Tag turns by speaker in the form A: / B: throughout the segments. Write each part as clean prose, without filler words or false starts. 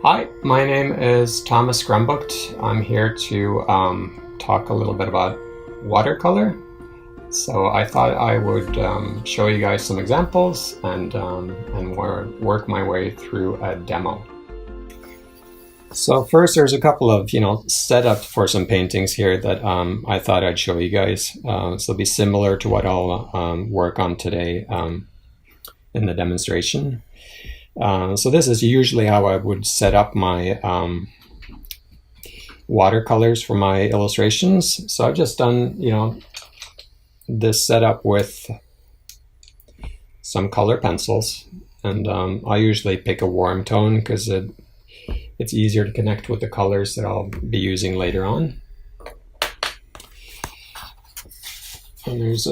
A: Hi, my name is Thomas Grumbooked. I'm here to talk a little bit about watercolor. So I thought I would show you guys some examples and work my way through a demo. So first, there's a couple of setups for some paintings here that I thought I'd show you guys. So it'll be similar to what I'll work on today in the demonstration. So this is usually how I would set up my watercolors for my illustrations. So I've just done, this setup with some color pencils, and I usually pick a warm tone because it's easier to connect with the colors that I'll be using later on. And there's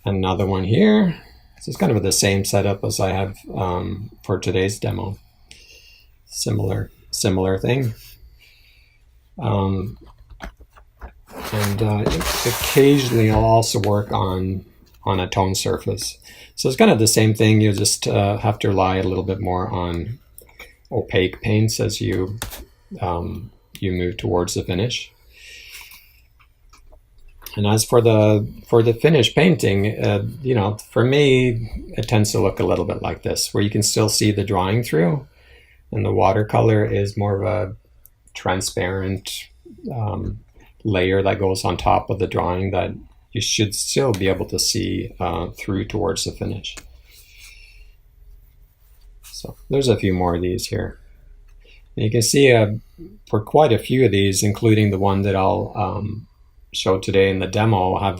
A: another one here. So it's kind of the same setup as I have for today's demo. Similar thing. Occasionally I'll also work on a tone surface. So it's kind of the same thing. You just have to rely a little bit more on opaque paints as you move towards the finish. And as for the finished painting, for me, it tends to look a little bit like this, where you can still see the drawing through, and the watercolor is more of a transparent layer that goes on top of the drawing that you should still be able to see through towards the finish. So there's a few more of these here. And you can see for quite a few of these, including the one that I'll show today in the demo, have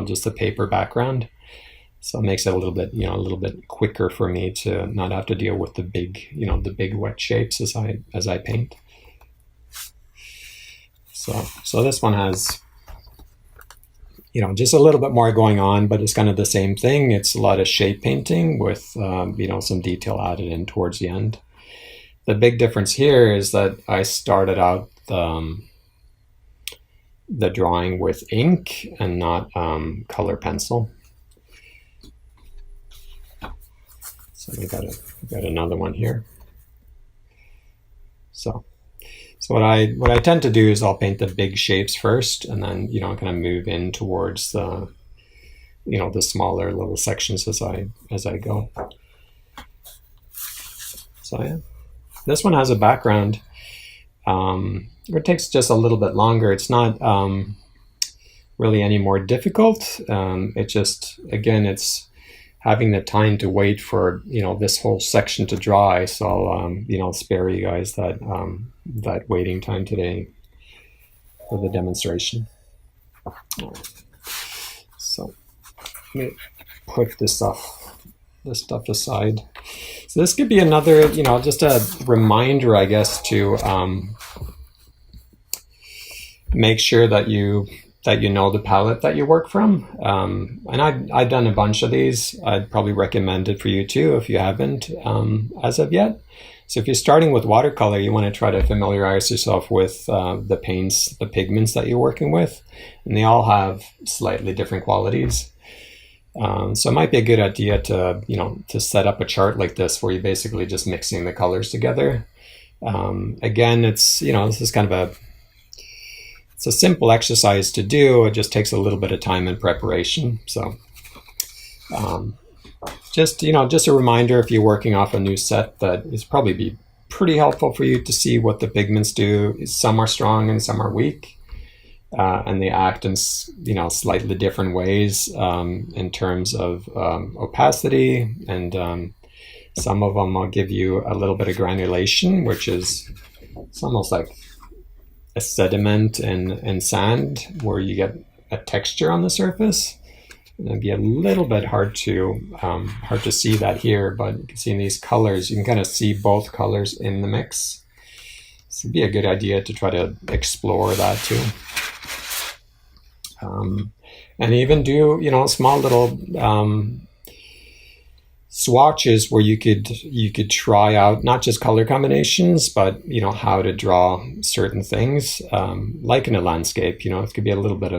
A: just the paper background, so it makes it a little bit quicker for me to not have to deal with the big wet shapes as I paint. So this one has just a little bit more going on, but it's kind of the same thing. It's a lot of shape painting with some detail added in towards the end. The big difference here is that I started out the drawing with ink and not color pencil. So we got another one here. So what I tend to do is I'll paint the big shapes first, and then kind of move in towards the smaller little sections as I go. So yeah, this one has a background. It takes just a little bit longer. It's not really any more difficult. It just, again, it's having the time to wait for this whole section to dry. So I'll spare you guys that waiting time today for the demonstration. So let me put this stuff aside. So this could be another, just a reminder, I guess, to make sure that you know the palette that you work from. And I've done a bunch of these. I'd probably recommend it for you too if you haven't as of yet. So if you're starting with watercolor, you want to try to familiarize yourself with the paints, the pigments that you're working with, and they all have slightly different qualities. So it might be a good idea to set up a chart like this where you're basically just mixing the colors together. Again, it's this is kind of it's a simple exercise to do. It just takes a little bit of time and preparation. So just a reminder, if you're working off a new set, that it's probably be pretty helpful for you to see what the pigments do. Some are strong and some are weak. And they act in slightly different ways in terms of opacity, and some of them will give you a little bit of granulation, which is it's almost like a sediment and sand, where you get a texture on the surface. It'd be a little bit hard to see that here, but you can see in these colors, you can kind of see both colors in the mix. So it'd be a good idea to try to explore that too. And even do small little swatches where you could try out not just color combinations, but how to draw certain things, like in a landscape. It could be a little bit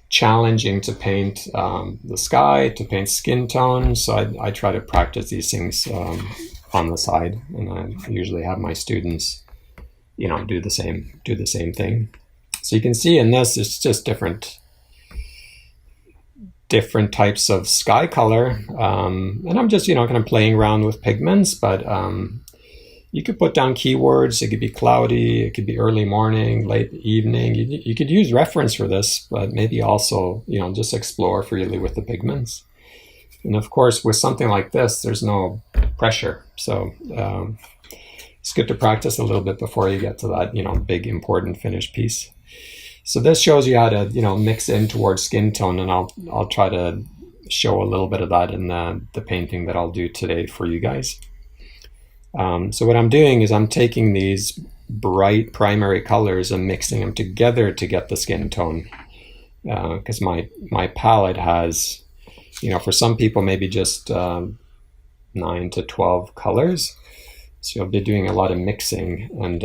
A: challenging to paint the sky, to paint skin tone. So I try to practice these things on the side, and I usually have my students, do the same thing. So you can see in this, it's just different types of sky color, and I'm just kind of playing around with pigments, but you could put down keywords. It could be cloudy, it could be early morning, late evening. You could use reference for this, but maybe also just explore freely with the pigments. And of course, with something like this, there's no pressure, so it's good to practice a little bit before you get to that big important finished piece. So this shows you how to mix in towards skin tone, and I'll try to show a little bit of that in the painting that I'll do today for you guys. So what I'm doing is I'm taking these bright primary colors and mixing them together to get the skin tone, because my palette has, for some people maybe just 9 to 12 colors. So you'll be doing a lot of mixing and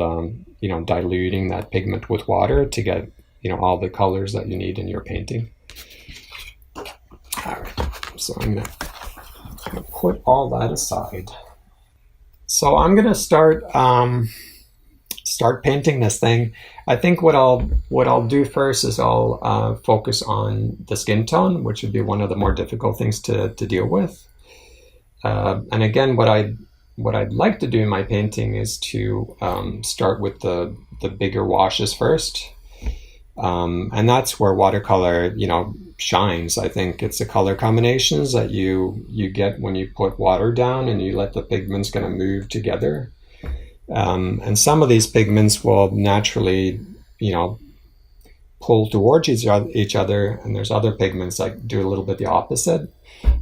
A: diluting that pigment with water to get all the colors that you need in your painting. All right, so I'm gonna put all that aside. So I'm gonna start painting this thing. I think what I'll do first is I'll focus on the skin tone, which would be one of the more difficult things to deal with. And again, what I'd like to do in my painting is to start with the bigger washes first. And that's where watercolor, shines. I think it's the color combinations that you get when you put water down and you let the pigments kind of move together. And some of these pigments will naturally, pull towards each other, and there's other pigments that do a little bit the opposite,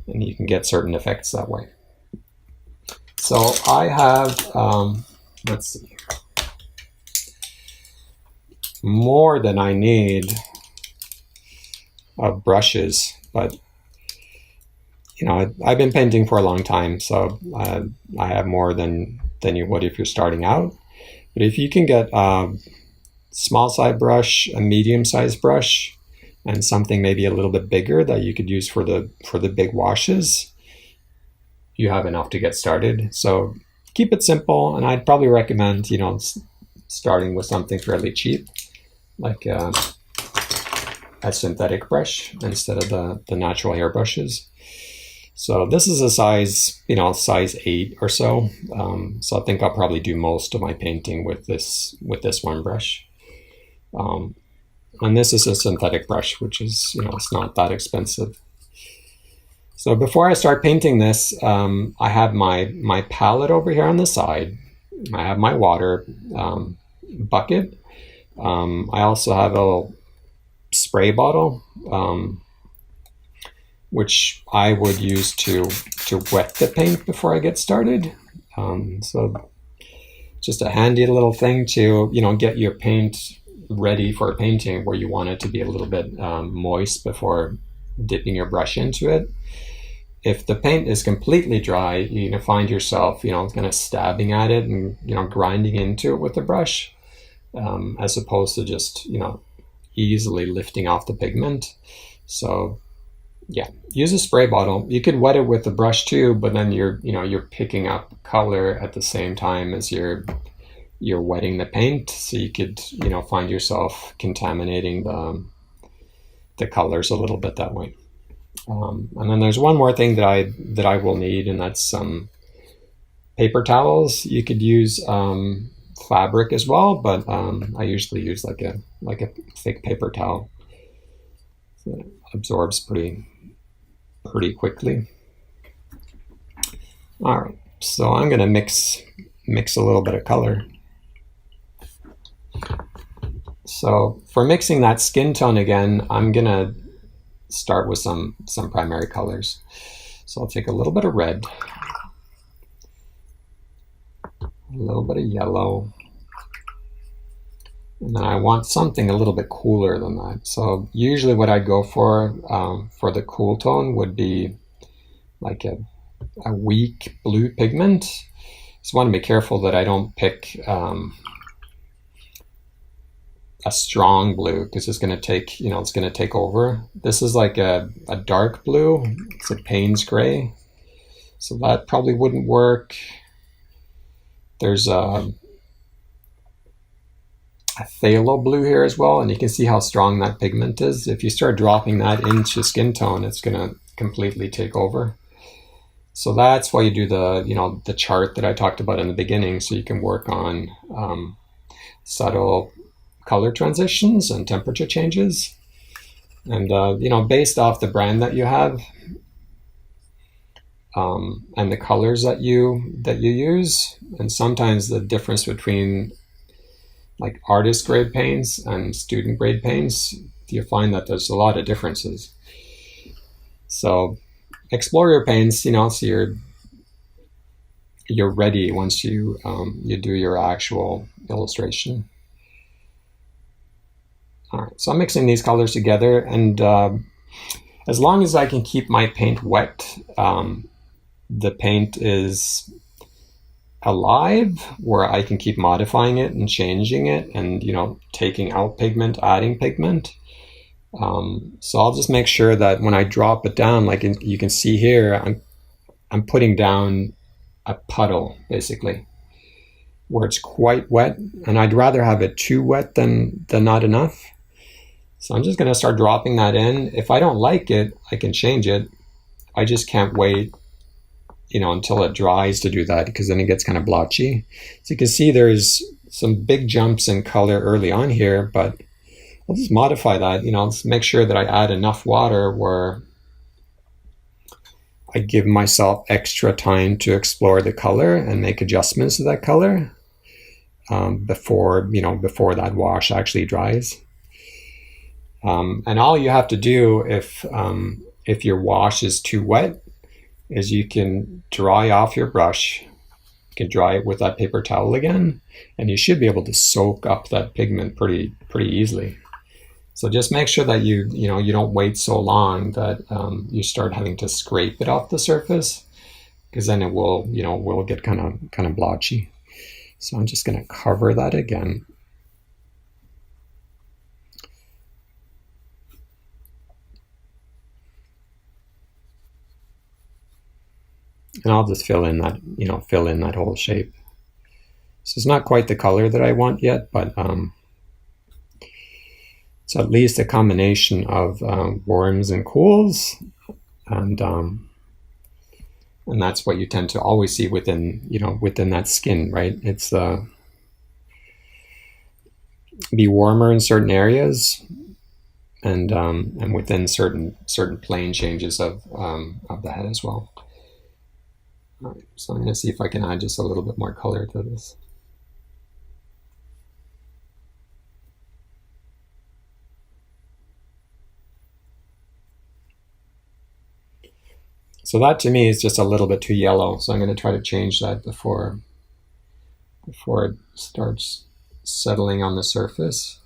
A: and you can get certain effects that way. So I have, let's see, more than I need of brushes, but I've been painting for a long time, so I have more than you would if you're starting out. But if you can get a small size brush, a medium sized brush, and something maybe a little bit bigger that you could use for the big washes, you have enough to get started. So keep it simple, and I'd probably recommend starting with something fairly cheap, like a synthetic brush instead of the natural hair brushes. So this is a size 8 or so. So I think I'll probably do most of my painting with this one brush. And this is a synthetic brush, which is, it's not that expensive. So before I start painting this, I have my palette over here on the side. I have my water bucket. I also have a little spray bottle, which I would use to wet the paint before I get started. So just a handy little thing to get your paint ready for a painting where you want it to be a little bit moist before dipping your brush into it. If the paint is completely dry, you're gonna find yourself kind of stabbing at it and grinding into it with the brush, as opposed to just easily lifting off the pigment. So yeah, use a spray bottle. You could wet it with the brush too, but then you're picking up color at the same time as you're wetting the paint. So you could find yourself contaminating the colors a little bit that way. And then there's one more thing that I will need, and that's some paper towels. You could use fabric as well, but I usually use like a thick paper towel. So it absorbs pretty quickly. All right, so I'm gonna mix a little bit of color. So for mixing that skin tone again, I'm gonna start with some primary colors. So I'll take a little bit of red, a little bit of yellow, and then I want something a little bit cooler than that. So usually what I go for the cool tone would be like a weak blue pigment. Just want to be careful that I don't pick a a strong blue because it's going to take, it's going to take over. This is like a dark blue. It's a Payne's gray. So that probably wouldn't work. There's a phthalo blue here as well, and you can see how strong that pigment is. If you start dropping that into skin tone, it's going to completely take over. So that's why you do the chart that I talked about in the beginning, so you can work on subtle color transitions and temperature changes. And based off the brand that you have and the colors that you use, and sometimes the difference between like artist grade paints and student grade paints, you find that there's a lot of differences. So explore your paints, so you're ready once you do your actual illustration. All right, so I'm mixing these colors together, and as long as I can keep my paint wet, the paint is alive, where I can keep modifying it and changing it, and taking out pigment, adding pigment. So I'll just make sure that when I drop it down, like you can see here, I'm putting down a puddle basically, where it's quite wet, and I'd rather have it too wet than not enough. So I'm just going to start dropping that in. If I don't like it, I can change it. I just can't wait, until it dries to do that, because then it gets kind of blotchy. So you can see there's some big jumps in color early on here, but I'll just modify that, let's make sure that I add enough water where I give myself extra time to explore the color and make adjustments to that color before that wash actually dries. And all you have to do if your wash is too wet is you can dry off your brush. You can dry it with that paper towel again, and you should be able to soak up that pigment pretty easily. So just make sure that you don't wait so long that you start having to scrape it off the surface, because then it will get kind of blotchy. So I'm just going to cover that again. And I'll just fill in that whole shape. So it's not quite the color that I want yet, but it's at least a combination of warms and cools, and that's what you tend to always see within that skin, right? It's be warmer in certain areas, and within certain plane changes of the head as well. All right, so I'm going to see if I can add just a little bit more color to this. So that to me is just a little bit too yellow, so I'm going to try to change that before it starts settling on the surface.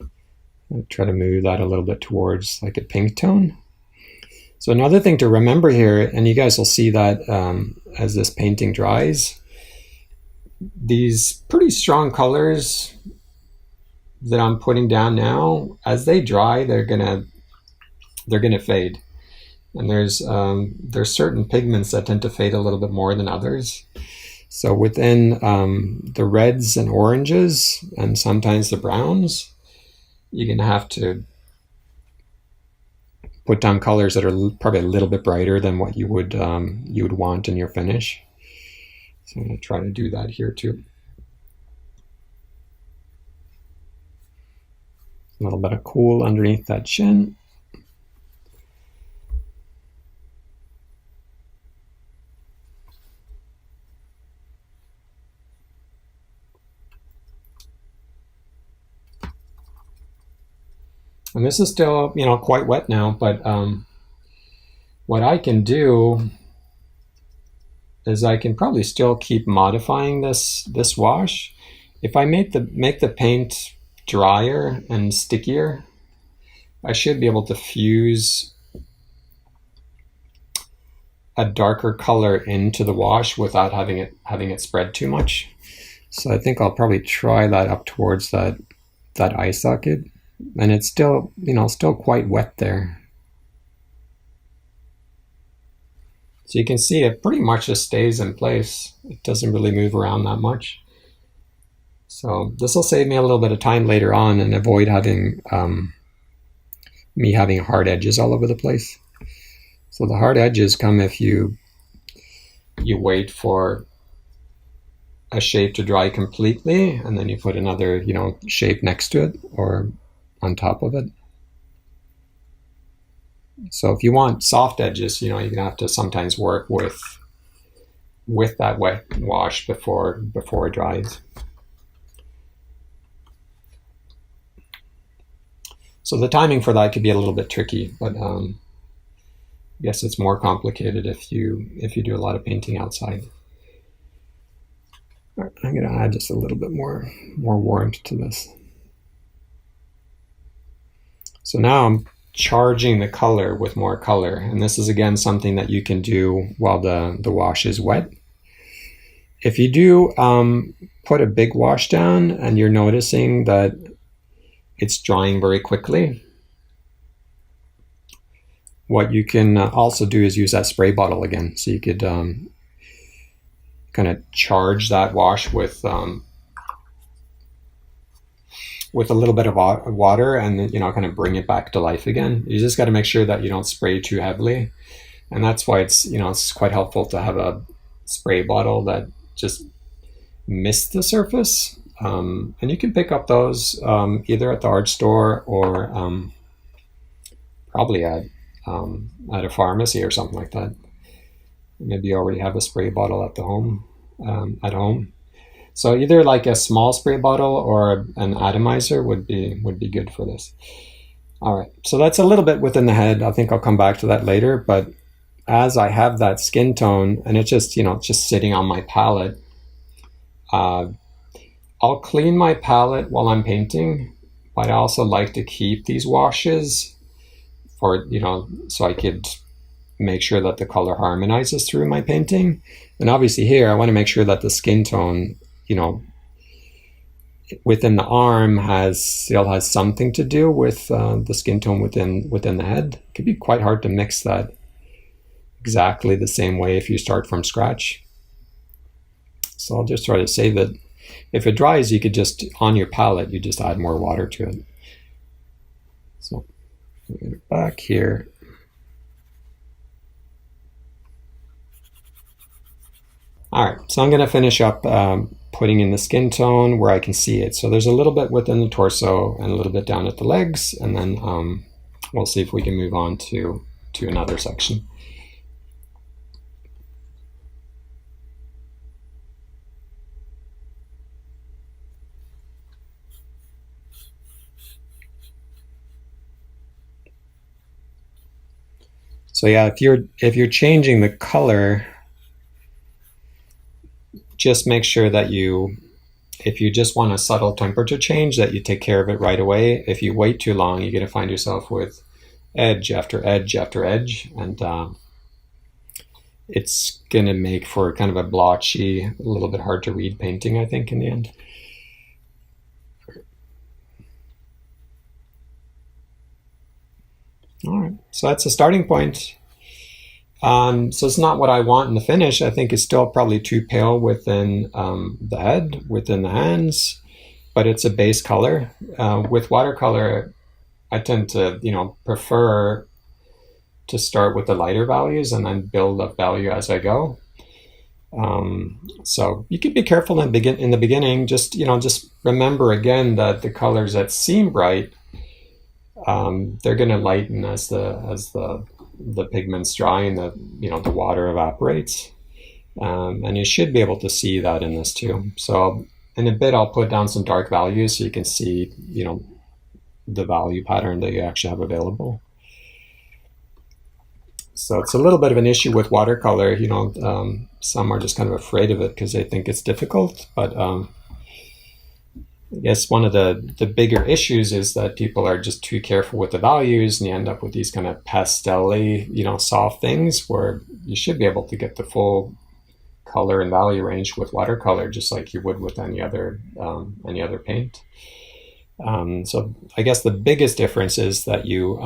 A: I'll try to move that a little bit towards like a pink tone. So another thing to remember here, and you guys will see that as this painting dries, these pretty strong colors that I'm putting down now, as they dry, they're gonna fade. And there's certain pigments that tend to fade a little bit more than others. So within the reds and oranges, and sometimes the browns, you're gonna have to put down colors that are probably a little bit brighter than what you would want in your finish. So I'm going to try to do that here too. A little bit of cool underneath that chin. And this is still, quite wet now, but what I can do is I can probably still keep modifying this wash. If I make the paint drier and stickier, I should be able to fuse a darker color into the wash without having it spread too much. So I think I'll probably try that up towards that eye socket, and it's still, still quite wet there. So you can see it pretty much just stays in place. It doesn't really move around that much. So this will save me a little bit of time later on and avoid having me having hard edges all over the place. So the hard edges come if you wait for a shape to dry completely, and then you put another, shape next to it or on top of it. So if you want soft edges, you're gonna have to sometimes work with that wet wash before it dries. So the timing for that could be a little bit tricky, but I guess it's more complicated if you do a lot of painting outside. All right, I'm going to add just a little bit more warmth to this. So now I'm charging the color with more color, and this is again something that you can do while the wash is wet. If you do put a big wash down and you're noticing that it's drying very quickly, what you can also do is use that spray bottle again. So you could kind of charge that wash with a little bit of water, and kind of bring it back to life again. You just got to make sure that you don't spray too heavily, and that's why it's quite helpful to have a spray bottle that just mists the surface. And you can pick up those either at the art store or probably at a pharmacy or something like that. Maybe you already have a spray bottle at home. So either like a small spray bottle or an atomizer would be good for this. All right, so that's a little bit within the head. I think I'll come back to that later. But as I have that skin tone and it's just just sitting on my palette, I'll clean my palette while I'm painting, but I also like to keep these washes for, so I could make sure that the color harmonizes through my painting. And obviously here, I want to make sure that the skin tone, within the arm still has something to do with the skin tone within the head. It could be quite hard to mix that exactly the same way if you start from scratch. So I'll just try to save it. If it dries, you could just, on your palette, you just add more water to it. So get it back here. All right, so I'm going to finish up putting in the skin tone where I can see it. So there's a little bit within the torso and a little bit down at the legs, and then we'll see if we can move on to another section. So yeah, if you're changing the color, just make sure that if you just want a subtle temperature change, that you take care of it right away. If you wait too long, you're going to find yourself with edge after edge after edge, and it's going to make for kind of a blotchy, a little bit hard to read painting, I think, in the end. All right, so that's a starting point. So it's not what I want in the finish. I think it's still probably too pale within the head, within the hands, but it's a base color. With watercolor, I tend to, prefer to start with the lighter values and then build up value as I go. So you can be careful in the beginning. Just remember again that the colors that seem bright, they're going to lighten as the pigments dry and the water evaporates, and you should be able to see that in this too. So in a bit I'll put down some dark values so you can see the value pattern that you actually have available. So it's a little bit of an issue with watercolor. Some are just kind of afraid of it because they think it's difficult, but I guess one of the bigger issues is that people are just too careful with the values, and you end up with these kind of pastel-y, soft things where you should be able to get the full color and value range with watercolor, just like you would with any other paint. So I guess the biggest difference is that you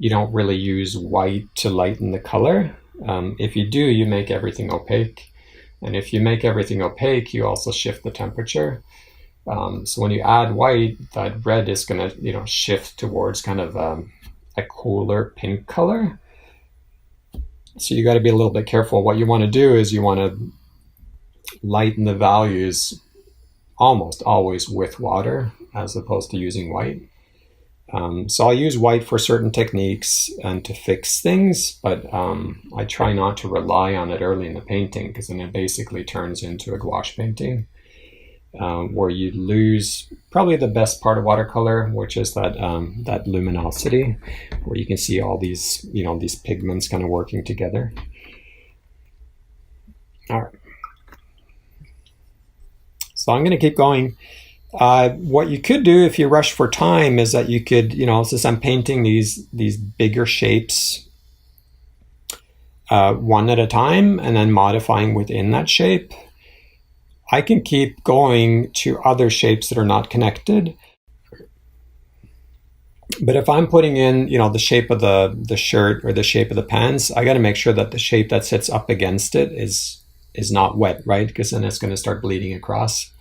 A: don't really use white to lighten the color. If you do, you make everything opaque. And if you make everything opaque, you also shift the temperature. So when you add white, that red is going to, shift towards kind of a cooler pink color. So you got to be a little bit careful. What you want to do is you want to lighten the values almost always with water as opposed to using white. So I'll use white for certain techniques and to fix things, but I try not to rely on it early in the painting, because then it basically turns into a gouache painting, where you lose probably the best part of watercolor, which is that luminosity, where you can see all these, these pigments kind of working together. All right. So I'm going to keep going. What you could do if you rush for time is that you could, since I'm painting these bigger shapes one at a time and then modifying within that shape, I can keep going to other shapes that are not connected. But if I'm putting in, the shape of the shirt or the shape of the pants, I got to make sure that the shape that sits up against it is not wet, right? Because then it's going to start bleeding across.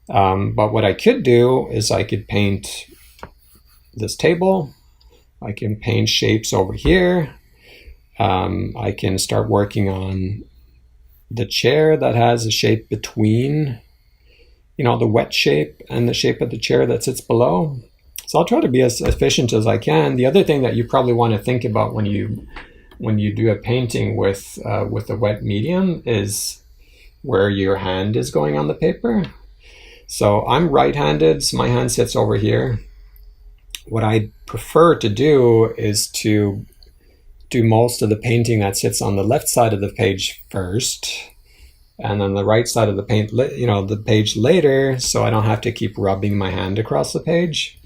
A: But what I could do is I could paint this table. I can paint shapes over here. I can start working on the chair that has a shape between, the wet shape and the shape of the chair that sits below. So I'll try to be as efficient as I can. The other thing that you probably want to think about when you do a painting with a wet medium is where your hand is going on the paper. So I'm right-handed, so my hand sits over here. What I prefer to do is to do most of the painting that sits on the left side of the page first, and then the right side of the the page later, so I don't have to keep rubbing my hand across the page.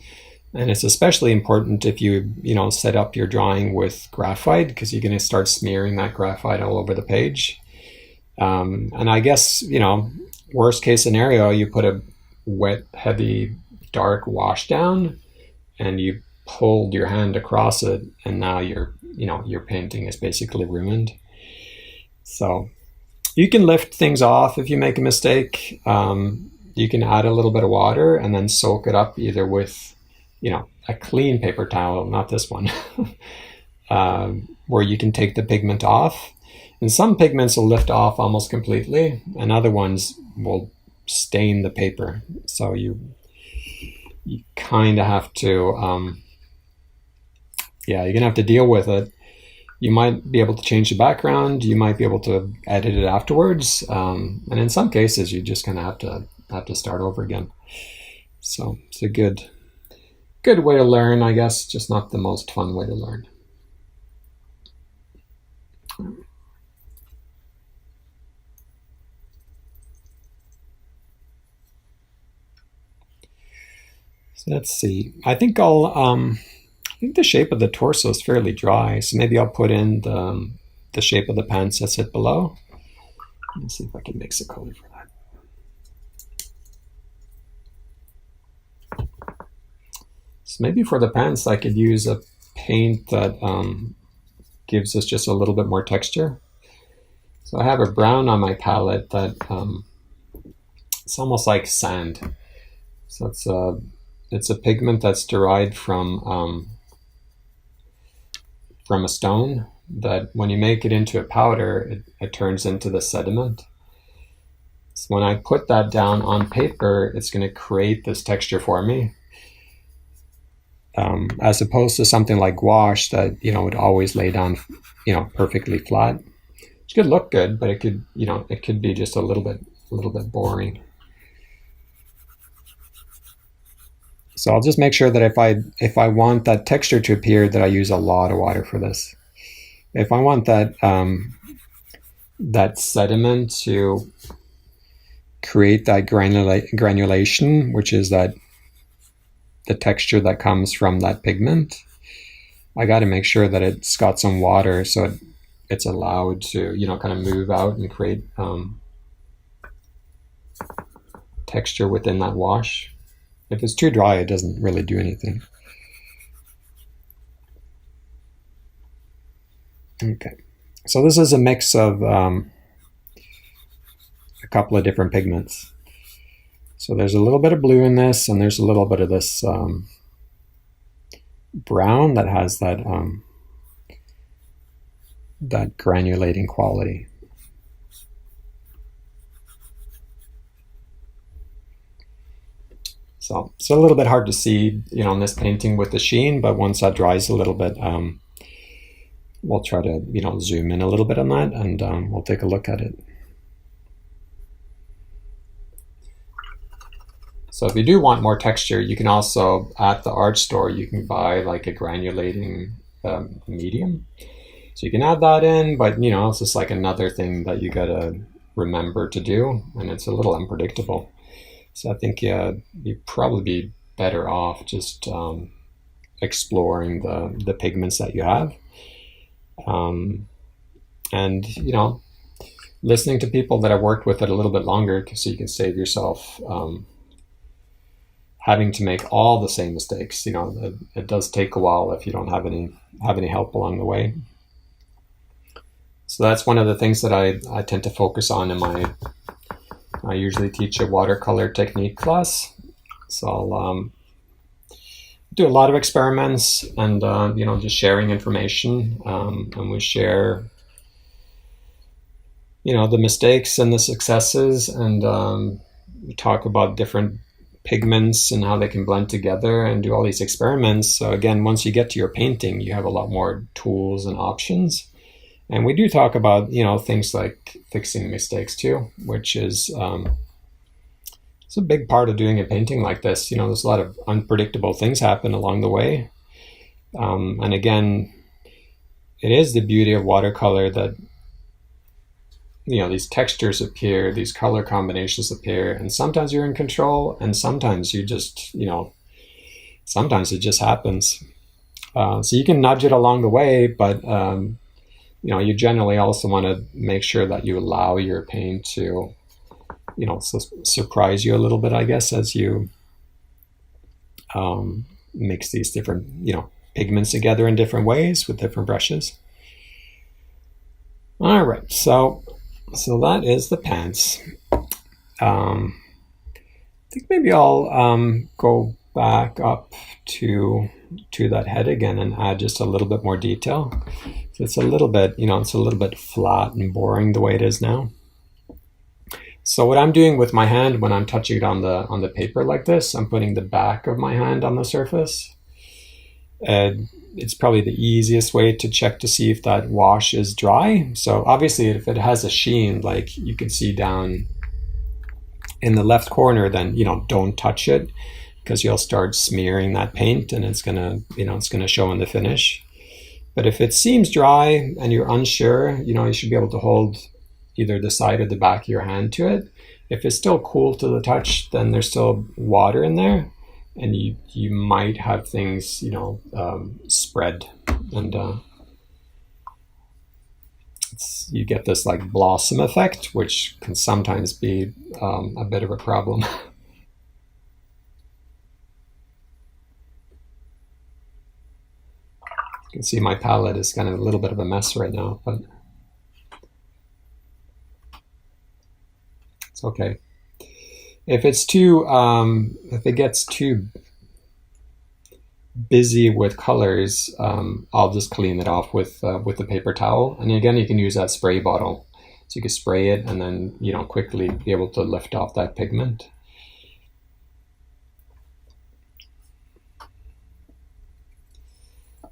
A: And it's especially important if you, set up your drawing with graphite, because you're going to start smearing that graphite all over the page. And I guess, worst case scenario, you put a wet, heavy, dark wash down and you pulled your hand across it, and now your painting is basically ruined. So you can lift things off if you make a mistake. You can add a little bit of water and then soak it up either with, a clean paper towel, not this one, where you can take the pigment off. And some pigments will lift off almost completely, and other ones will stain the paper. So you kind of have to, you're going to have to deal with it. You might be able to change the background. You might be able to edit it afterwards. And in some cases, you just kind of have to start over again. So it's a good way to learn, I guess, just not the most fun way to learn. So let's see. I think the shape of the torso is fairly dry, so maybe I'll put in the shape of the pants that sit below. Let's see if I can mix a color for that. So maybe for the pants, I could use a paint that gives us just a little bit more texture. So I have a brown on my palette that it's almost like sand. So it's a pigment that's derived from a stone that when you make it into a powder, it turns into the sediment. So when I put that down on paper, it's going to create this texture for me. As opposed to something like gouache that, would always lay down, perfectly flat. It could look good, but it could be just a little bit boring. So I'll just make sure that if I want that texture to appear, that I use a lot of water for this. If I want that sediment to create that granulation, which is the texture that comes from that pigment, I got to make sure that it's got some water so it's allowed to, you know, kind of move out and create texture within that wash. If it's too dry, it doesn't really do anything. Okay, so this is a mix of a couple of different pigments. So there's a little bit of blue in this, and there's a little bit of this brown that has that that granulating quality. So it's a little bit hard to see, you know, in this painting with the sheen, but once that dries a little bit, we'll try to, you know, zoom in a little bit on that, and we'll take a look at it. So if you do want more texture, you can also, at the art store, you can buy like a granulating medium. So you can add that in, but you know, it's just like another thing that you gotta remember to do, and it's a little unpredictable. So I think you'd probably be better off just exploring the pigments that you have. And you know, listening to people that have worked with it a little bit longer, so you can save yourself having to make all the same mistakes. You know, it does take a while if you don't have any help along the way. So that's one of the things that I tend to focus on in I usually teach a watercolor technique class. So I'll do a lot of experiments and, you know, just sharing information. And we share, you know, the mistakes and the successes, and we talk about different pigments and how they can blend together and do all these experiments. So again, once you get to your painting, you have a lot more tools and options. And we do talk about, you know, things like fixing mistakes too, which is it's a big part of doing a painting like this. You know, there's a lot of unpredictable things happen along the way. And again, it is the beauty of watercolor that, you know, these textures appear, these color combinations appear, and sometimes you're in control, and sometimes you just, you know, sometimes it just happens. So you can nudge it along the way, but you know, you generally also want to make sure that you allow your paint to, you know, surprise you a little bit, I guess, as you mix these different, you know, pigments together in different ways with different brushes. All right, so that is the pants. I think maybe I'll go back up to that head again and add just a little bit more detail. So it's a little bit, you know, it's a little bit flat and boring the way it is now. So what I'm doing with my hand when I'm touching it on the paper like this, I'm putting the back of my hand on the surface. And it's probably the easiest way to check to see if that wash is dry. So obviously if it has a sheen, like you can see down in the left corner, then, you know, don't touch it, because you'll start smearing that paint and it's gonna, you know, it's gonna show in the finish. But if it seems dry and you're unsure, you know, you should be able to hold either the side or the back of your hand to it. If it's still cool to the touch, then there's still water in there, and you might have things, you know, spread, and you get this like blossom effect, which can sometimes be a bit of a problem. You can see my palette is kind of a little bit of a mess right now, but it's okay. If it's too, if it gets too busy with colors, I'll just clean it off with the paper towel. And again, you can use that spray bottle, so you can spray it and then, you know, quickly be able to lift off that pigment.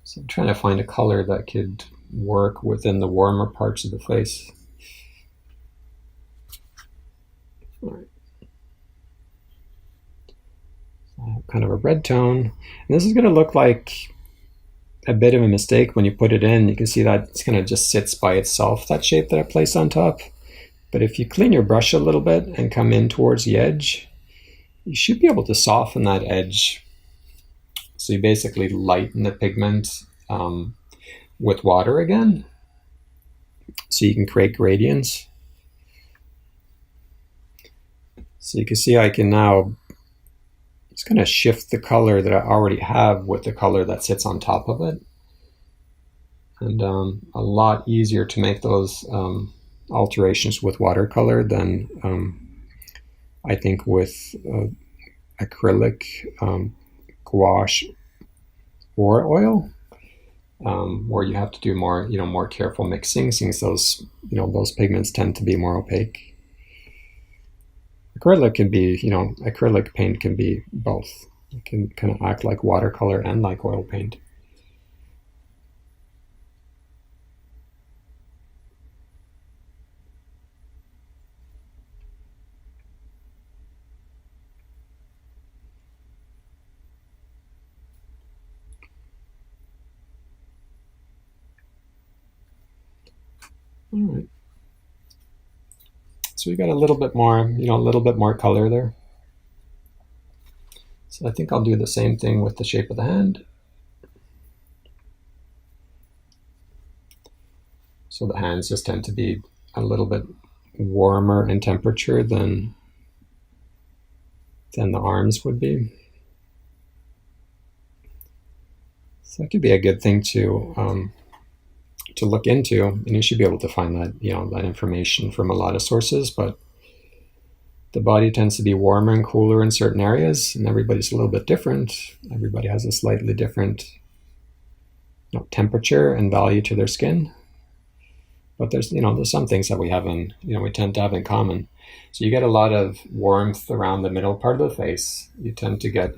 A: So I'm trying to find a color that could work within the warmer parts of the face. All right. Kind of a red tone. And this is going to look like a bit of a mistake when you put it in. You can see that it's kind of just sits by itself, that shape that I placed on top. But if you clean your brush a little bit and come in towards the edge, you should be able to soften that edge. So you basically lighten the pigment with water again. so you can create gradients. So you can see I can now just kind of shift the color that I already have with the color that sits on top of it. And a lot easier to make those alterations with watercolor than I think with acrylic, gouache, or oil, where you have to do more, more careful mixing, since those, those pigments tend to be more opaque. Acrylic can be, acrylic paint can be both. It can kind of act like watercolor and like oil paint. All right. So we got a little bit more, a little bit more color there. So I think I'll do the same thing with the shape of the hand. So the hands just tend to be a little bit warmer in temperature than the arms would be. So that could be a good thing to look into, and you should be able to find that, that information from a lot of sources. But the body tends to be warmer and cooler in certain areas, and everybody's a little bit different. Everybody has a slightly different temperature and value to their skin. But there's some things that we have we tend to have in common. So you get a lot of warmth around the middle part of the face. You tend to get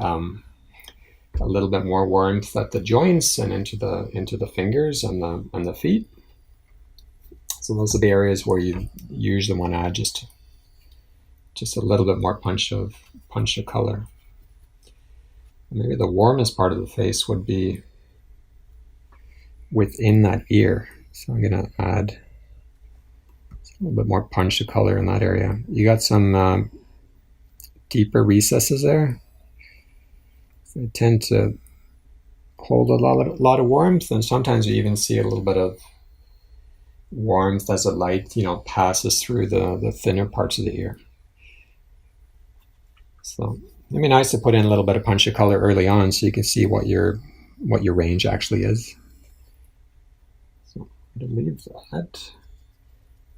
A: a little bit more warmth at the joints and into the fingers and the feet. So those are the areas where you usually want to add just a little bit more punch of color. Maybe the warmest part of the face would be within that ear. So I'm going to add a little bit more punch of color in that area. You got some deeper recesses there. They tend to hold a lot of warmth, and sometimes you even see a little bit of warmth as the light, passes through the thinner parts of the ear. So it'd be nice to put in a little bit of punch of color early on, so you can see what your range actually is. So I'm going to leave that.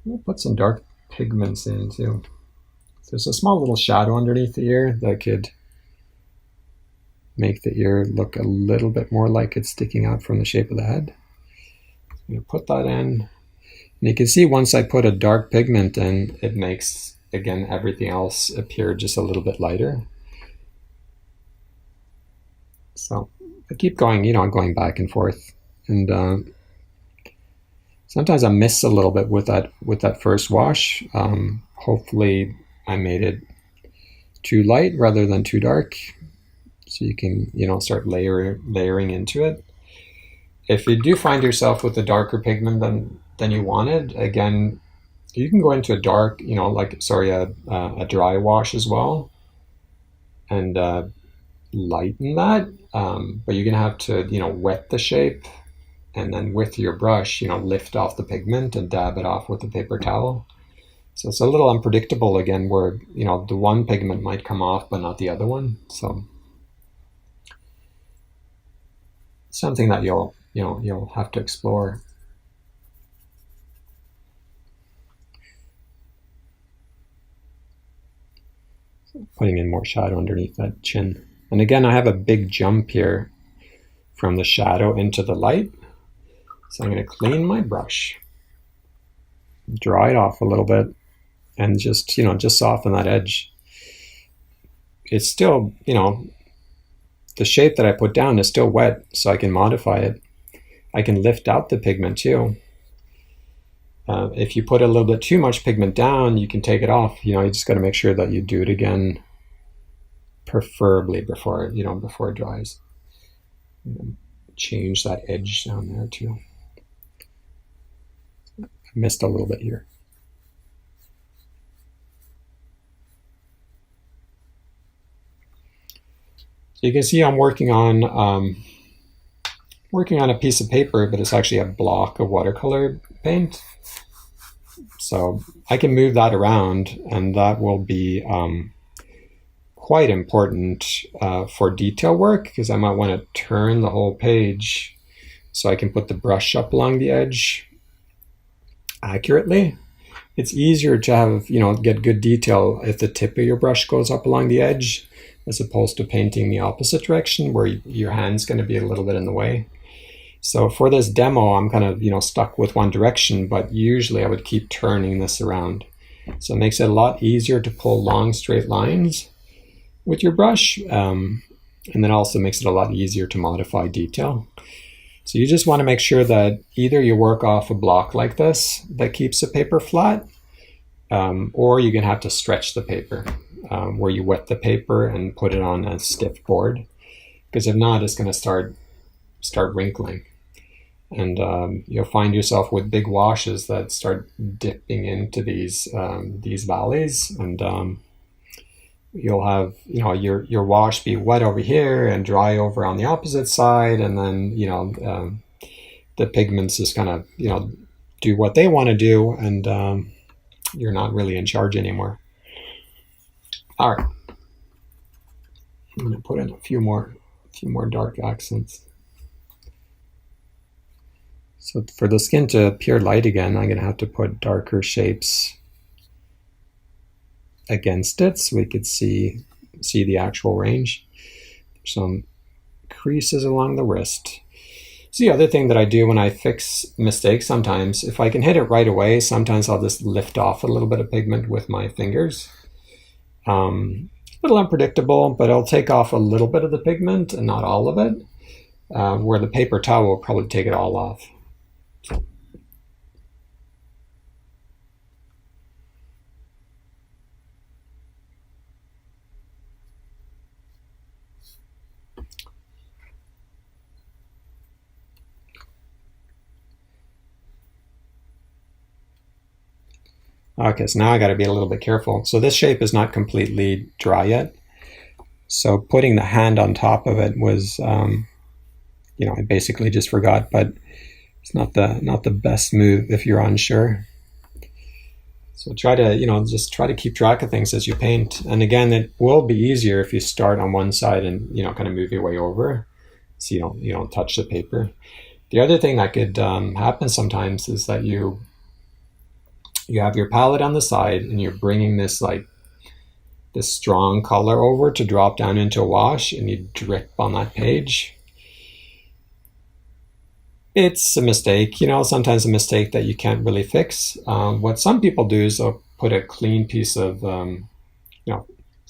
A: We'll put some dark pigments in too. So there's a small little shadow underneath the ear that could make the ear look a little bit more like it's sticking out from the shape of the head. I'm going to put that in. And you can see once I put a dark pigment in, it makes, again, everything else appear just a little bit lighter. So I keep going, going back and forth. And sometimes I miss a little bit with that first wash. Hopefully I made it too light rather than too dark. So you can, start layering into it. If you do find yourself with a darker pigment than you wanted, again, you can go into a dark, a dry wash as well, and lighten that. But you're gonna have to, wet the shape, and then with your brush, lift off the pigment and dab it off with a paper towel. So it's a little unpredictable again, where the one pigment might come off but not the other one. So something that you'll have to explore. Putting in more shadow underneath that chin. And again, I have a big jump here from the shadow into the light. So I'm going to clean my brush, dry it off a little bit, and just soften that edge. It's still, the shape that I put down is still wet, so I can modify it. I can lift out the pigment too. If you put a little bit too much pigment down, you can take it off. You just got to make sure that you do it again, preferably before it dries. Change that edge down there too. I missed a little bit here. So you can see I'm working on a piece of paper, but it's actually a block of watercolor paint. So I can move that around, and that will be quite important for detail work, because I might want to turn the whole page so I can put the brush up along the edge accurately. It's easier to have, get good detail if the tip of your brush goes up along the edge, as opposed to painting the opposite direction where your hand's going to be a little bit in the way. So for this demo, I'm kind of, stuck with one direction, but usually I would keep turning this around. So it makes it a lot easier to pull long straight lines with your brush, and then also makes it a lot easier to modify detail. So you just want to make sure that either you work off a block like this that keeps the paper flat, or you're going to have to stretch the paper, where you wet the paper and put it on a stiff board, because if not, it's going to start wrinkling. And you'll find yourself with big washes that start dipping into these valleys, and you'll have your wash be wet over here and dry over on the opposite side, and then the pigments just kind of do what they want to do, and you're not really in charge anymore. All right, I'm going to put in a few more dark accents. So for the skin to appear light again, I'm going to have to put darker shapes against it so we could see the actual range. Some creases along the wrist. So the other thing that I do when I fix mistakes, sometimes if I can hit it right away, sometimes I'll just lift off a little bit of pigment with my fingers. A little unpredictable, but I'll take off a little bit of the pigment and not all of it, where the paper towel will probably take it all off. Okay, so now I got to be a little bit careful. So this shape is not completely dry yet. So putting the hand on top of it was, I basically just forgot, but it's not the best move if you're unsure. So try to, just try to keep track of things as you paint. And again, it will be easier if you start on one side and, kind of move your way over, so you don't touch the paper. The other thing that could happen sometimes is that you have your palette on the side and you're bringing this strong color over to drop down into a wash, and you drip on that page. It's a mistake, sometimes a mistake that you can't really fix. What some people do is they'll put a clean piece of,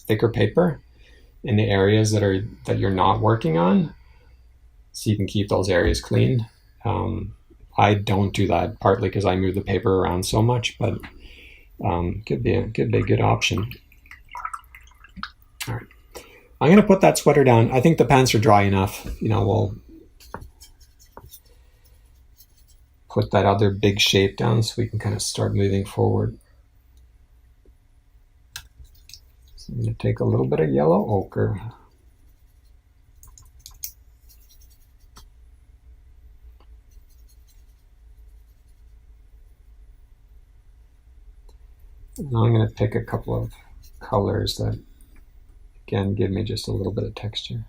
A: thicker paper in the areas that you're not working on, so you can keep those areas clean. I don't do that, partly because I move the paper around so much, but could be a good option. All right, I'm going to put that sweater down. I think the pants are dry enough. We'll put that other big shape down so we can kind of start moving forward. So I'm going to take a little bit of yellow ochre. Now I'm going to pick a couple of colors that, again, give me just a little bit of texture.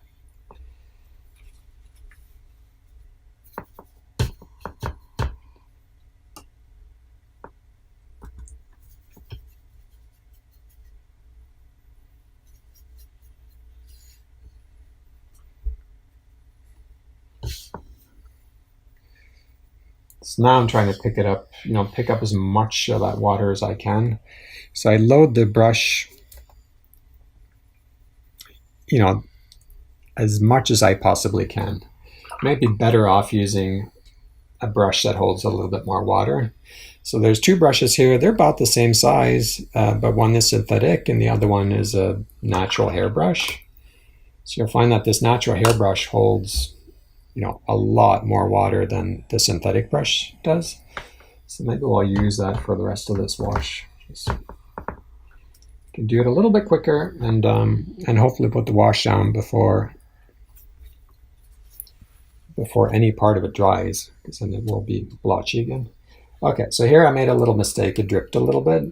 A: So now I'm trying to pick it up, pick up as much of that water as I can. So I load the brush, as much as I possibly can. Might be better off using a brush that holds a little bit more water. So there's two brushes here. They're about the same size, but one is synthetic and the other one is a natural hairbrush. So you'll find that this natural hairbrush holds a lot more water than the synthetic brush does. So maybe we'll use that for the rest of this wash. Can do it a little bit quicker and hopefully put the wash down before any part of it dries, because then it will be blotchy again. Okay, so here I made a little mistake. It dripped a little bit.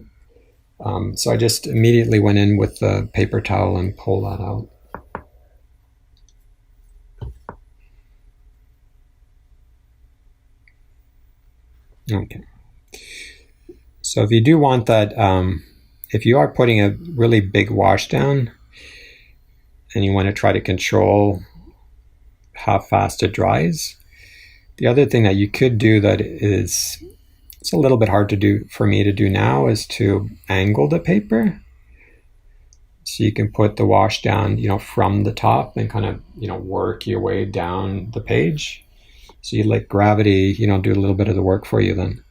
A: So I just immediately went in with the paper towel and pulled that out. Okay. So if you do want that, if you are putting a really big wash down and you want to try to control how fast it dries, the other thing that you could do that is, it's a little bit hard to do for me to do now, is to angle the paper. So you can put the wash down, from the top and kind of, work your way down the page. So you let gravity, do a little bit of the work for you then.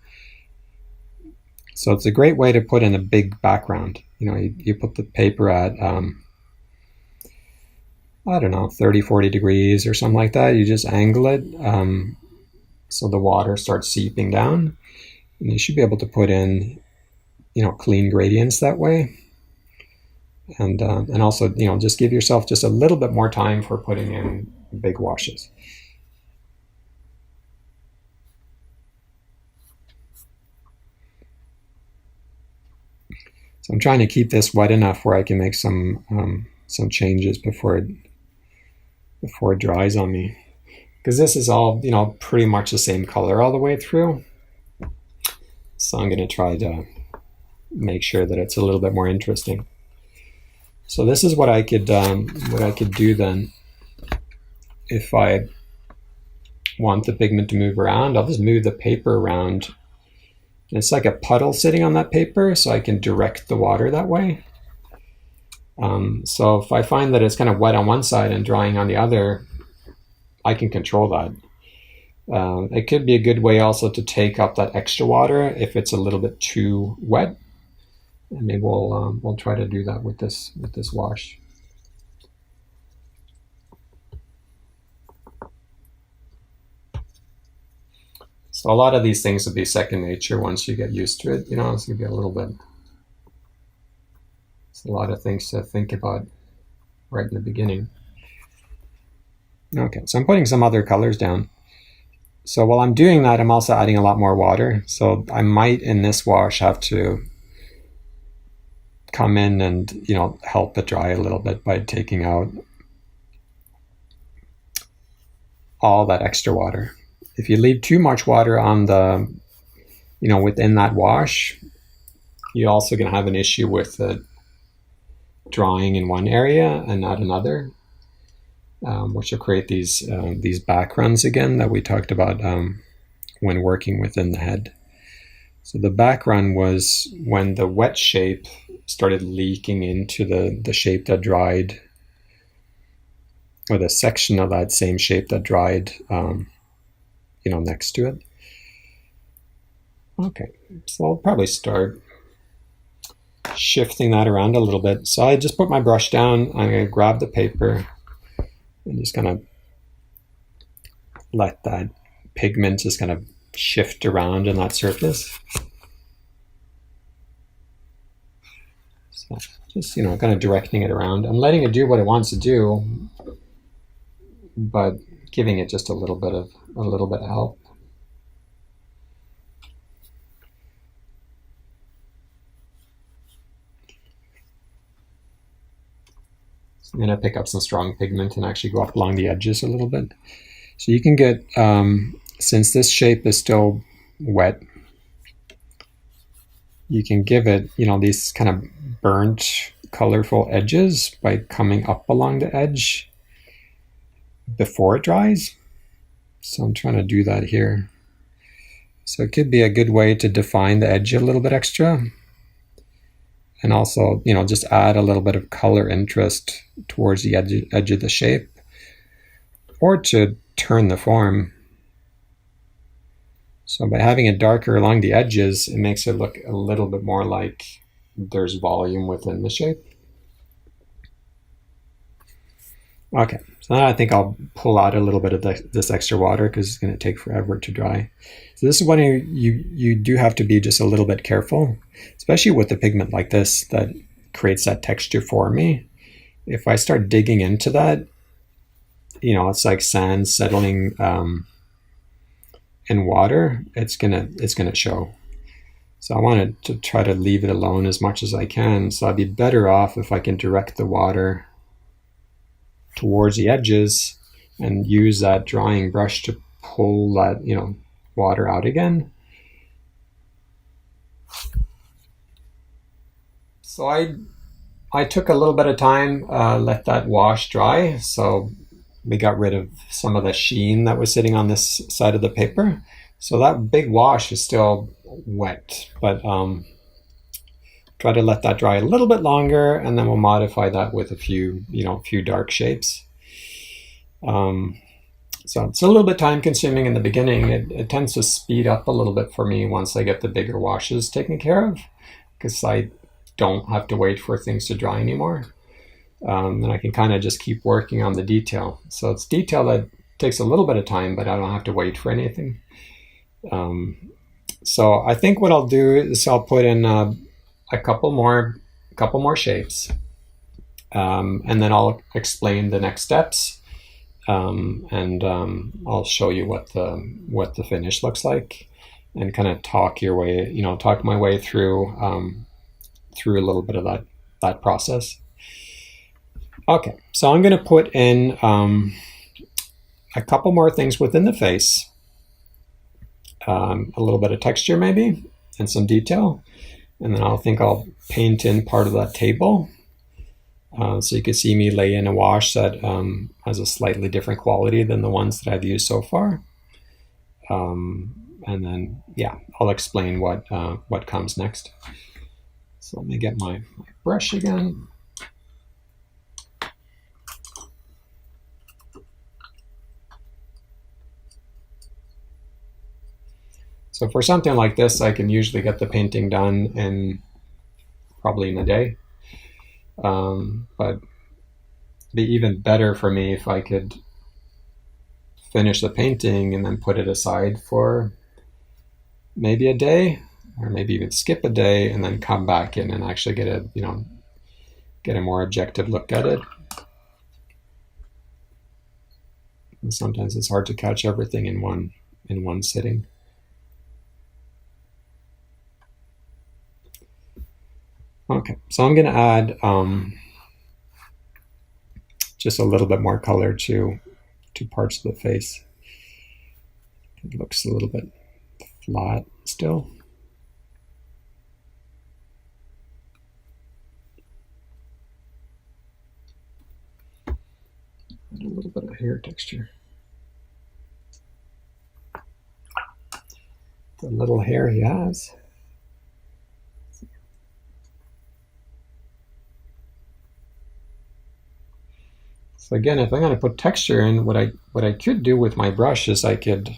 A: So it's a great way to put in a big background. You put the paper at, I don't know, 30, 40 degrees or something like that. You just angle it so the water starts seeping down. And you should be able to put in, clean gradients that way. And also, just give yourself just a little bit more time for putting in big washes. So I'm trying to keep this wet enough where I can make some changes before it dries on me, because this is all pretty much the same color all the way through. So I'm going to try to make sure that it's a little bit more interesting. So this is what I could do then. If I want the pigment to move around, I'll just move the paper around. It's like a puddle sitting on that paper, so I can direct the water that way. So if I find that it's kind of wet on one side and drying on the other, I can control that. It could be a good way also to take up that extra water if it's a little bit too wet. And maybe we'll try to do that with this wash. So a lot of these things will be second nature once you get used to it. It's going to be a little bit. It's a lot of things to think about right in the beginning. Okay, so I'm putting some other colors down. So while I'm doing that, I'm also adding a lot more water. So I might, in this wash, have to come in and, help it dry a little bit by taking out all that extra water. If you leave too much water on the, within that wash, you're also going to have an issue with it drying in one area and not another, which will create these backgrounds again that we talked about when working within the head. So the background was when the wet shape started leaking into the shape that dried, or the section of that same shape that dried, next to it. Okay, so I'll probably start shifting that around a little bit. So I just put my brush down, I'm going to grab the paper and just kind of let that pigment just kind of shift around in that surface. So just, kind of directing it around. I'm letting it do what it wants to do, but giving it just a little bit of help. So I'm going to pick up some strong pigment and actually go up along the edges a little bit. So you can get, since this shape is still wet, you can give it, these kind of burnt, colorful edges by coming up along the edge before it dries. So I'm trying to do that here. So it could be a good way to define the edge a little bit extra. And also, just add a little bit of color interest towards the edge of the shape, or to turn the form. So by having it darker along the edges, it makes it look a little bit more like there's volume within the shape. Okay, so now I think I'll pull out a little bit of this extra water because it's going to take forever to dry. So this is when you do have to be just a little bit careful, especially with the pigment like this that creates that texture for me. If I start digging into that, it's like sand settling in water, it's gonna show. So I wanted to try to leave it alone as much as I can. So I'd be better off if I can direct the water towards the edges and use that drying brush to pull that, water out again. So I took a little bit of time, let that wash dry. So we got rid of some of the sheen that was sitting on this side of the paper. So that big wash is still wet, but try to let that dry a little bit longer, and then we'll modify that with a few dark shapes. So it's a little bit time consuming in the beginning. It tends to speed up a little bit for me once I get the bigger washes taken care of, because I don't have to wait for things to dry anymore. And I can kind of just keep working on the detail. So it's detail that takes a little bit of time, but I don't have to wait for anything. So I think what I'll do is I'll put in a couple more shapes, and then I'll explain the next steps, and I'll show you what the finish looks like, and kind of talk my way through a little bit of that process. Okay, so I'm going to put in a couple more things within the face. A little bit of texture maybe, and some detail. And then I'll paint in part of that table. So you can see me lay in a wash that has a slightly different quality than the ones that I've used so far. And then, I'll explain what comes next. So let me get my brush again. So for something like this, I can usually get the painting done probably in a day. But it'd be even better for me if I could finish the painting and then put it aside for maybe a day, or maybe even skip a day and then come back in and actually get a more objective look at it. And sometimes it's hard to catch everything in one sitting. Okay, so I'm going to add just a little bit more color to parts of the face. It looks a little bit flat still. And a little bit of hair texture. The little hair he has. So again, if I'm going to put texture in, what I could do with my brush is I could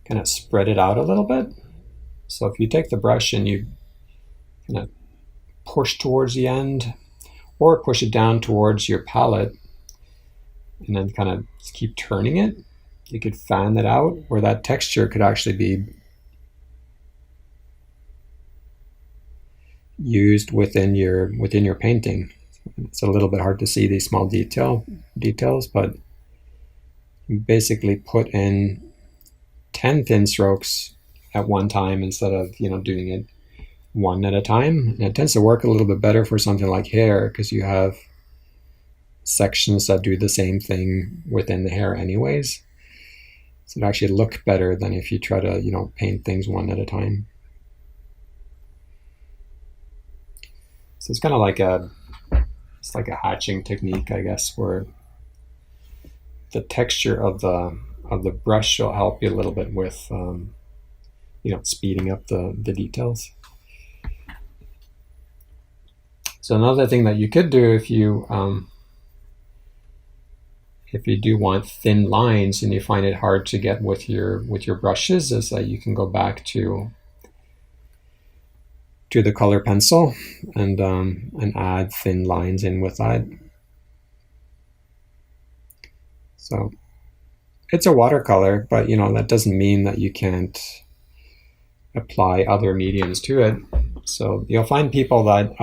A: kind of spread it out a little bit. So if you take the brush and you kind of push towards the end, or push it down towards your palette, and then kind of keep turning it, you could fan that out, where that texture could actually be used within your painting. It's a little bit hard to see these small details, but basically put in 10 thin strokes at one time instead of doing it one at a time. And it tends to work a little bit better for something like hair, because you have sections that do the same thing within the hair anyways. So it actually look better than if you try to paint things one at a time. So it's kind of like a hatching technique, I guess, where the texture of the brush will help you a little bit with speeding up the details. So another thing that you could do if you do want thin lines and you find it hard to get with your brushes, is that you can go back to the color pencil and add thin lines in with that. So it's a watercolor, but that doesn't mean that you can't apply other mediums to it. So you'll find people that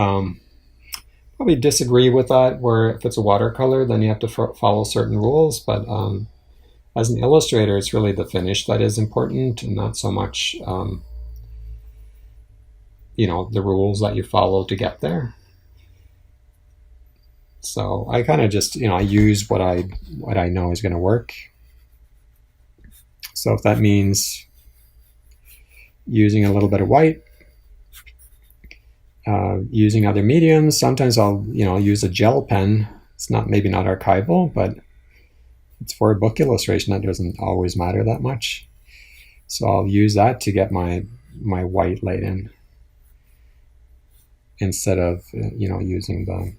A: probably disagree with that, where if it's a watercolor, then you have to follow certain rules. But as an illustrator, it's really the finish that is important, and not so much the rules that you follow to get there. So I kind of just I use what I know is going to work. So if that means using a little bit of white, using other mediums, sometimes I'll use a gel pen. It's maybe not archival, but it's for a book illustration. That doesn't always matter that much. So I'll use that to get my white laid in, instead of using the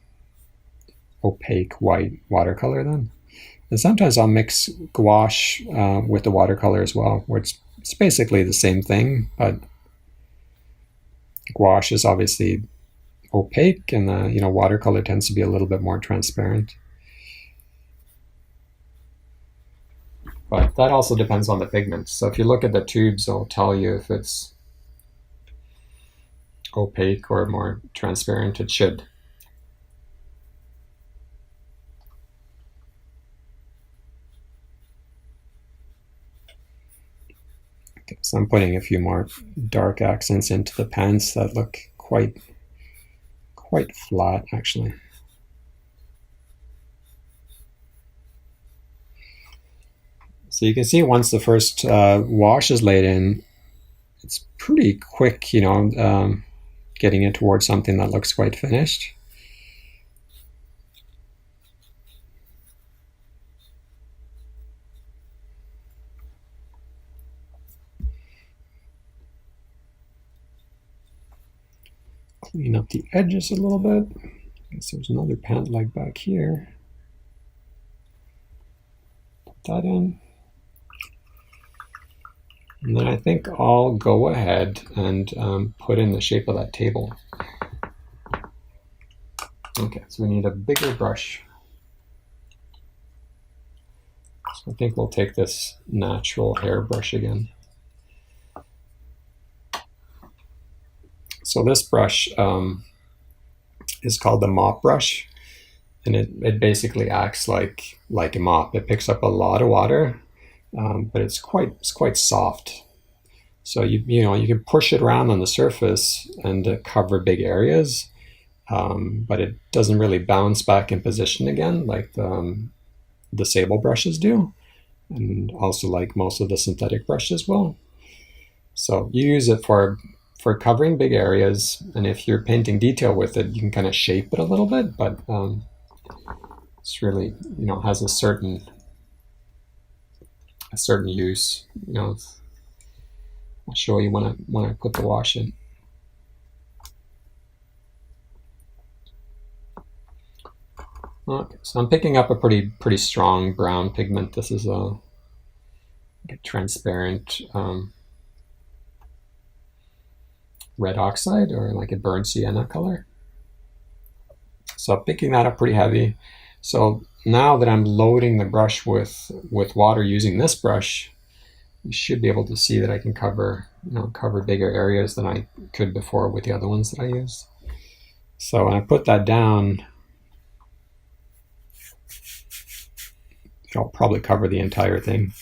A: opaque white watercolor then. And sometimes I'll mix gouache with the watercolor as well, where it's basically the same thing, but gouache is obviously opaque, and the watercolor tends to be a little bit more transparent. But that also depends on the pigment. So if you look at the tubes, it'll tell you if it's opaque or more transparent. It should. Okay, so I'm putting a few more dark accents into the pants that look quite flat, actually. So you can see once the first wash is laid in, it's pretty quick, getting it towards something that looks quite finished. Clean up the edges a little bit. I guess there's another pant leg back here. Put that in. And then I think I'll go ahead and put in the shape of that table. Okay, so we need a bigger brush. So I think we'll take this natural hair brush again. So this brush is called the mop brush, and it basically acts like a mop. It picks up a lot of water, but it's quite soft. So you can push it around on the surface and cover big areas, but it doesn't really bounce back in position again like the sable brushes do, and also like most of the synthetic brushes will. So you use it for covering big areas, and if you're painting detail with it, you can kind of shape it a little bit, but it's really has a certain use. I'll show you when I put the wash in. Okay, so I'm picking up a pretty strong brown pigment. This is a transparent red oxide, or like a burnt sienna color. So picking that up pretty heavy. So now that I'm loading the brush with water using this brush, you should be able to see that I can cover bigger areas than I could before with the other ones that I used. So when I put that down, it'll probably cover the entire thing.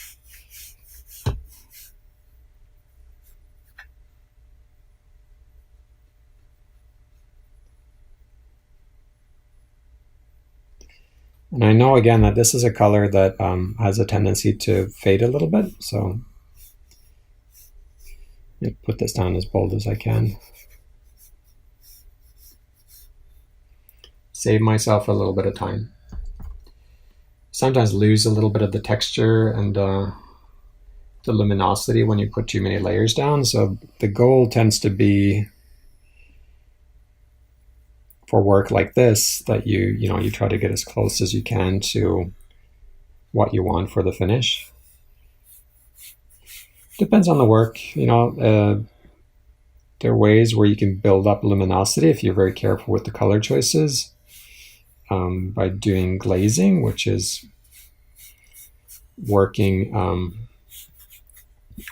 A: And I know again that this is a color that has a tendency to fade a little bit, so I'll put this down as bold as I can. Save myself a little bit of time. Sometimes lose a little bit of the texture and the luminosity when you put too many layers down, so the goal tends to be, for work like this, that you try to get as close as you can to what you want for the finish. Depends on the work. There are ways where you can build up luminosity if you're very careful with the color choices, by doing glazing, which is working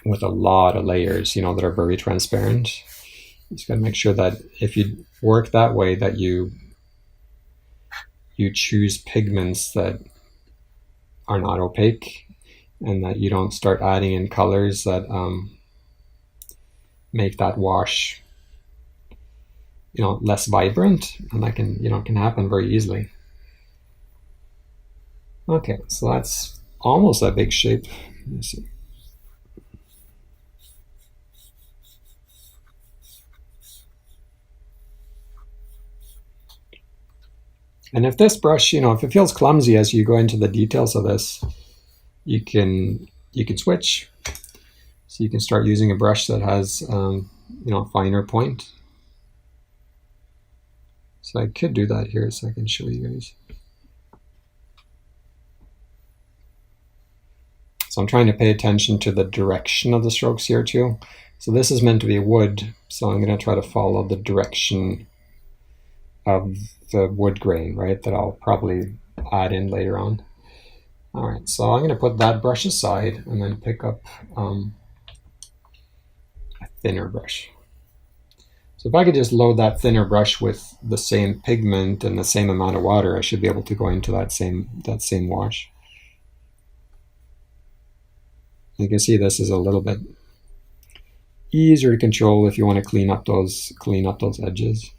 A: with a lot of layers that are very transparent. You just got to make sure that if you work that way, that you choose pigments that are not opaque, and that you don't start adding in colors that make that wash, less vibrant, and that can happen very easily. Okay, so that's almost that big shape. Let me see. And if this brush, if it feels clumsy as you go into the details of this, you can switch. So you can start using a brush that has, finer point. So I could do that here so I can show you guys. So I'm trying to pay attention to the direction of the strokes here too. So this is meant to be wood, so I'm going to try to follow the direction of the wood grain, right, that I'll probably add in later on. All right, so I'm going to put that brush aside and then pick up a thinner brush. So if I could just load that thinner brush with the same pigment and the same amount of water, I should be able to go into that same wash. You can see this is a little bit easier to control if you want to clean up those edges.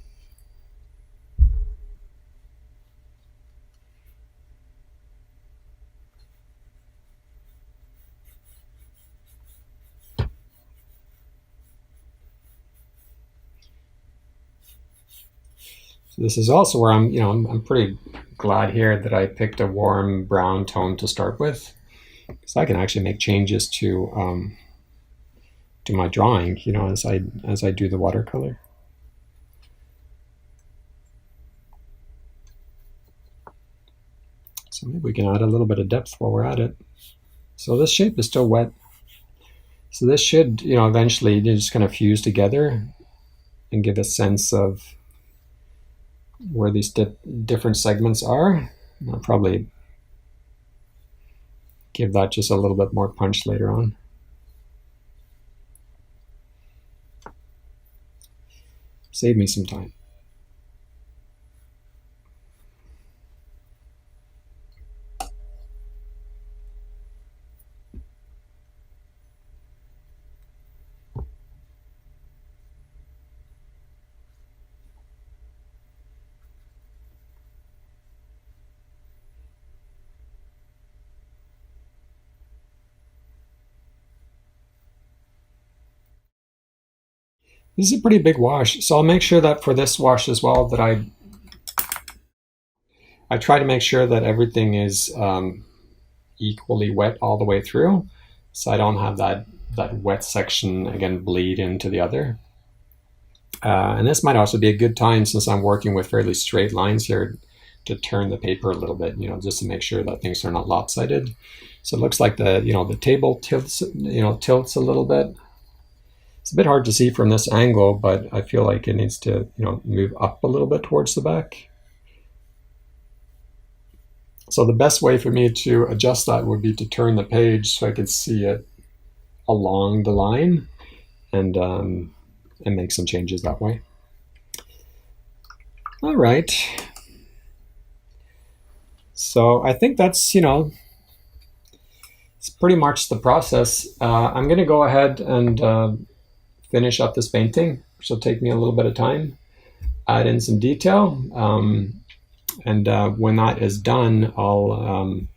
A: So this is also where I'm pretty glad here that I picked a warm brown tone to start with, because I can actually make changes to my drawing, as I do the watercolor. So maybe we can add a little bit of depth while we're at it. So this shape is still wet. So this should, eventually just kind of fuse together and give a sense of where these different segments are. I'll probably give that just a little bit more punch later on. Save me some time. This is a pretty big wash, so I'll make sure that for this wash as well that I try to make sure that everything is equally wet all the way through, so I don't have that wet section again bleed into the other. And this might also be a good time, since I'm working with fairly straight lines here, to turn the paper a little bit, just to make sure that things are not lopsided. So it looks like the table tilts a little bit. It's a bit hard to see from this angle, but I feel like it needs to, move up a little bit towards the back. So the best way for me to adjust that would be to turn the page so I could see it along the line and make some changes that way. All right. So I think that's, it's pretty much the process. I'm going to go ahead and finish up this painting, which will take me a little bit of time, add in some detail, and when that is done, I'll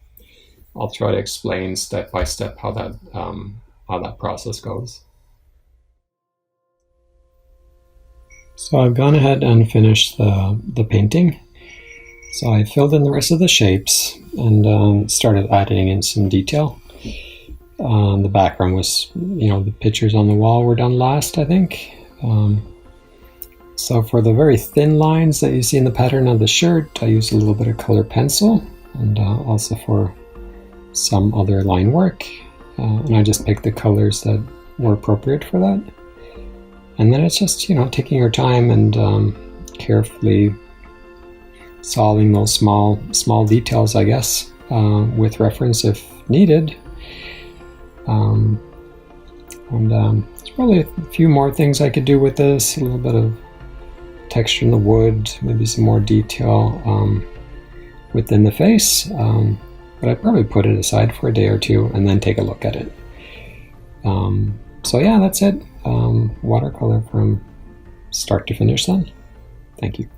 A: try to explain step by step how that process goes. So I've gone ahead and finished the painting. So I filled in the rest of the shapes and started adding in some detail. The background was, the pictures on the wall were done last, I think. So for the very thin lines that you see in the pattern of the shirt, I used a little bit of color pencil, and also for some other line work. And I just picked the colors that were appropriate for that. And then it's just, taking your time and carefully solving those small details, I guess, with reference if needed. There's probably a few more things I could do with this, a little bit of texture in the wood, maybe some more detail within the face. but I'd probably put it aside for a day or two and then take a look at it. So yeah, that's it. Watercolor from start to finish then. Thank you.